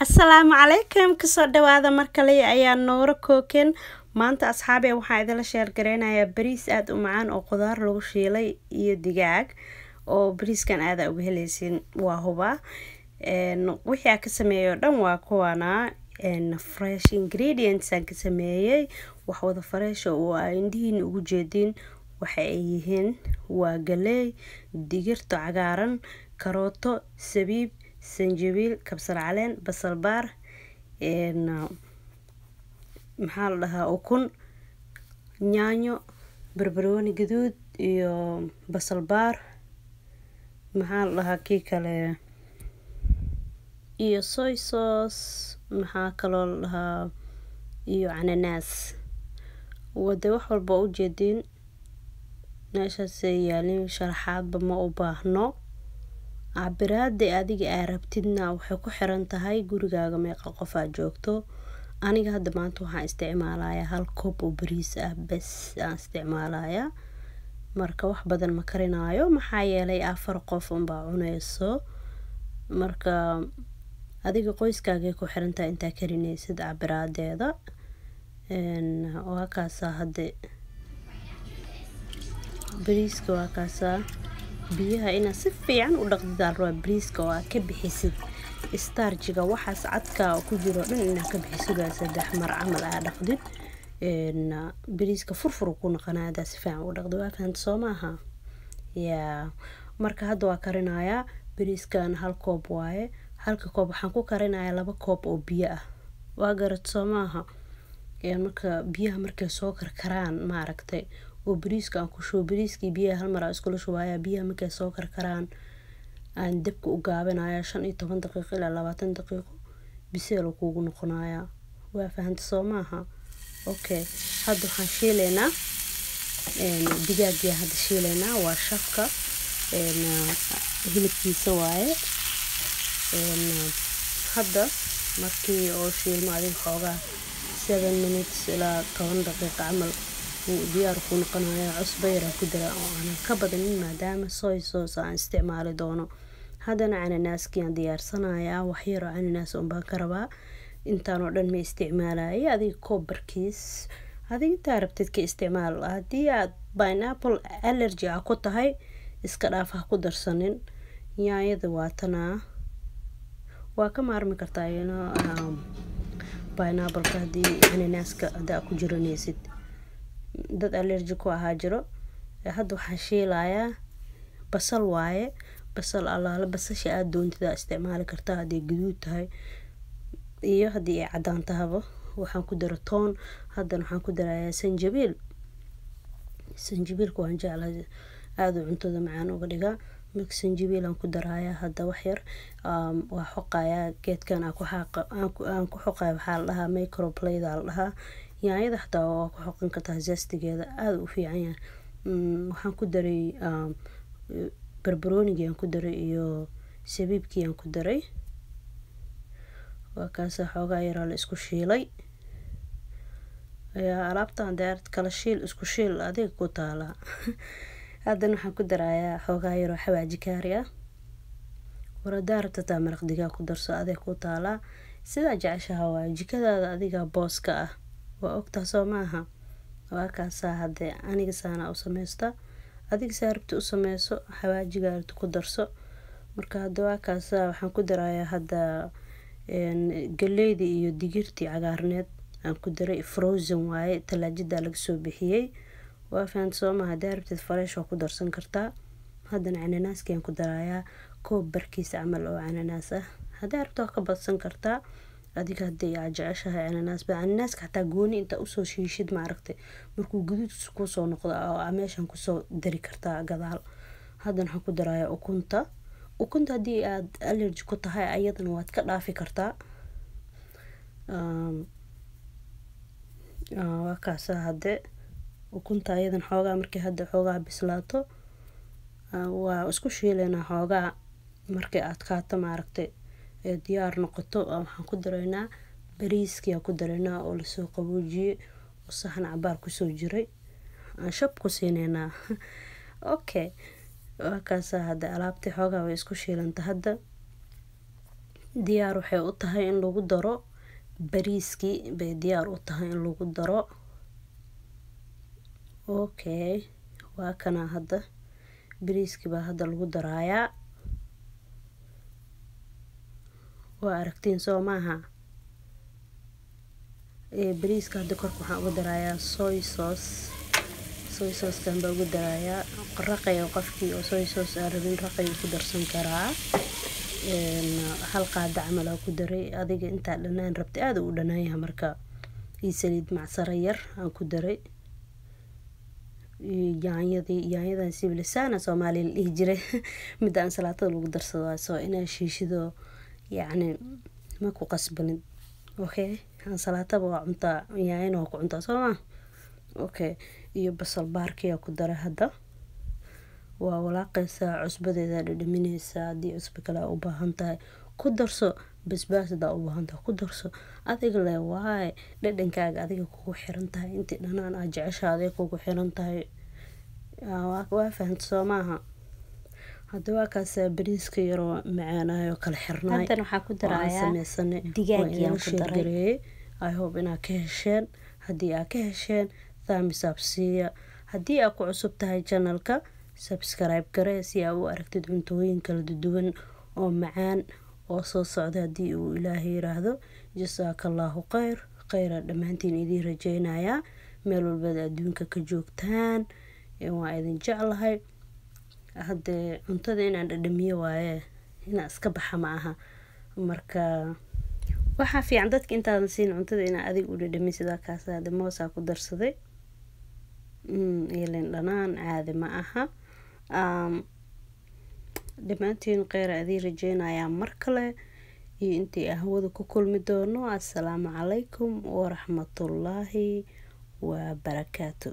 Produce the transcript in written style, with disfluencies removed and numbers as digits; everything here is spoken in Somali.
Assalaamu calaykum kasoo dhawaada markale ayaa noora kooken maanta asxaabe waxaan idinla sheer gareynayaa bariis aad u macaan oo qudaar lagu shiilay iyo digaag oo bariiskan aad uga helaysin waa huba wixii aan ka sameeyo dhan waa kuwana fresh ingredients aan ka sameeyay wax wada fresh oo indiin ugu jeedin waxa ay yihiin waa galey digirta cagaaran karooto sabiib sanjabiil kabsar caleen basal baar maxaa la dhahaa ukun yaanyo barbarooni gaduud iyo basal baar maxaa la dhahaa kii kale iyo soy sauce maxaa kaloo la dhahaa iyo cananaas wada wax walba u jeedin meeshaas yaalin sharaxaadba ma u baahno cabiraada adiga aad rabtidna waxay ku xiran tahay gurigaaga meeqa qof aad joogto aniga hadda maanta waxaan isticmaalayaa hal koob oo bariis ah bas aan isticmaalayaa marka wax badan ma karinaayo maxaa yeelay 4 qof baa cunayso marka adiga qoyskaaga ku xiran tahay inta karinaysid cabiraadeeda waa kaasa hadda bariiska waa kaasa biyaha ina si fiican u dhaqdidaan roo bariiska oo ka bixisid starchiga waxaas cadka ku jiro dhan ina ka bixisid saddex mar camal aad dhaqdid bariiska furfur ku noqonaada si fiican u dhaqdo waa fahant Soomaha marka hadda waa karinayaa bariiskan hal koob waaye halka koob waxaan ku karinayaa 2 koob oo biyo ah waa garad Soomaha marka biyaha markay soo karkaraan ma aragtay oo bariiska aan ku shubo bariiskii biyaha hal mar isku shubaaya biyaha markay soo karkaraan aan dabka u gaabinayaa 15 daqiiqo ilaa 20 daqiiqo biseel kuugu noqonayaa waa fahanta Soomaha okay hadda waxaan shiileynaa digaaga hadda shiileynaa waa shafka hilibkiisa waaye hadda markii oo shiilmo adin xoogaa 7 minutes ilaa 10 daqiiqo camal diyaar ku noqonayaa cusbo yar ku dara oo aan ka badanin maadaama soy sauce aan isticmaali doono hadana cananaaski aan diyaarsanayaa wax yar oo cananaas oo baan ka rabaa intaan oo dhan ma isticmaalay adiga koob barkiis adiga inta rabtid ka isticmaal hadii aad pineapple allergy ku tahay iska dhaaf ha ku darsanin yaayada waatana waa ka maarmi kartaa pineapple hadii cananaaska aad ku jiranaysid dad allergy ku ahaa jiro hadda waxaan shiilayaa basal waaye basal allaala basasha aad doontida isticmaali kartaa hadii guduud tahay iyo hadii ay cadaan tahay waxaan ku daro toon hadda waxaan ku darayaa sanjabiilku waan jeclahay aad u cuntada macaan uga dhigaa mix sanjabiil aan ku darayaa hadda wax yar waa xoqayaa geedkan aan ku xoqayo waxa la dhahaa microplate la dhahaa yaayada xataa waa ku xoqan kartaa zastigeeda aad u fiican yahay waxaan ku daray barbarooniga aan ku daray iyo sabiibkii aan ku daray waa kaas xoogaa yar la isku shiilay alaabtaan deert kala shiil isku shiil adiga ku taala hadda waxaan ku darayaa xoogaa yar xawaaji kaari ah waradaarta maraq digaag ku darso adiga ku taala sida jeceshaha waa jikadaada adiga booska ah waa ogtaa Soomaha waa kaasa hadda aniga saana u sameeysta adiga saaribta u sameeyso xawaajiga ku darso marka hadda waa kaasa waxaan ku darayaa hadda galeyda iyo digirtii cagaarneed aan ku daray frozen waaye talaajada laga soo bixiyay waa fahant Soomaha daaribta fresh oo ku darsan kartaa hadda cananaaski aan ku darayaa koob barkiis camal oo cananaas ah hadda rabto ka badsan kartaa adiga hadii aad jeceshahay cananaas xataa gooni inta u soo shiishid ma aragtay markuu guduud ku soo noqdo oo meeshan ku soo dari kartaa gadaal hadan waxaan ku darayaa ukunta hadii aad allergy ku tahay ayadana waad ka dhaafi kartaa waa kaasa hadda ukunta ayadan xoogaa markii hadda xoogaa bislaato waa isku shiileynaa xoogaa markii aad qaato ma aragtay diyaar noqoto waxaan ku daraynaa bariiska ku daraynaa oo la soo qaboojiyay oo saxan cabaar ku soo jiray aan shab ku siinayna okay waa kaasa hadda alaabtii xoogaa way isku shiilanta hadda diyaar waxay u tahay in lagu daro bariiskii bay diyaar u tahay in lagu daro. Okay, waa kana hadda bariiskii baa hadda lagu darayaa. waa aragtiin soo maaha. bariiska hadda korka waxaan uga darayaa soy sauce. soy sauce kan baa uga darayaa. raqay qofkii oo soy sauce aan rabin raqay ku darsan karaa. hal qaado camal aan ku daray, adiga inta dhanaan rabtay aad u dhanaanyahay marka. saliid macsaro yar aan ku daray. yaanyadan sibilisana Soomaaliya la dhihi jiray mid aan salaatada lagu darsado soo inaa shiishido yacni ma ku qasbanin. Okay, aan salaatada waa cunta yaanyana waa ku cunta soo ma. Okay, iyo basal baarkiya ku daray hadda. waa walaaqaysaa cusbadeeda dhadhaminaysaa. haddii cusbo kale u baahan tahay ku darso, basbaas hadaa u baahan tahay ku darso. adiga le waaye dhadhankaaga adiga kugu xiran tahay. intii dhanaan aad jeceshahay adiga kugu xiran tahay. waa fahamta soo maaha. hadda waa kaas bariiska yaroo macaanayo kala xirnay. Haddan waxaa ku darayaa digaag yaan ku daray. I hope inaad ka hesheen. haddii aad ka hesheen thumbs up siiya. haddii aad ku cusub tahay channelka subscribe garee si aad u aragtid cuntooyin kala duwan oo macaan oo soo socda haddii uu Ilaahay yiraahdo. Jasaakallahu khayr dhamaantiin idin rajaynayaa meel walba adduunka ka joogtaan. waa idin jeclahay. hadda cuntada inaan dhadhamiyo waaye inaan iska baxa ma aha. marka waxa fiican dadka intaadan siin cuntada inaa adiga u dhadhamiyo sida kaas hadda moosa ku darsaday. ileen dhanaan caadi ma aha. dhamaantiin khayr idin rajaynayaa mar kale iyo intii ahwada ku kulmi doono. assalaamu calaykum waraxmatullaahi wabarakaatu.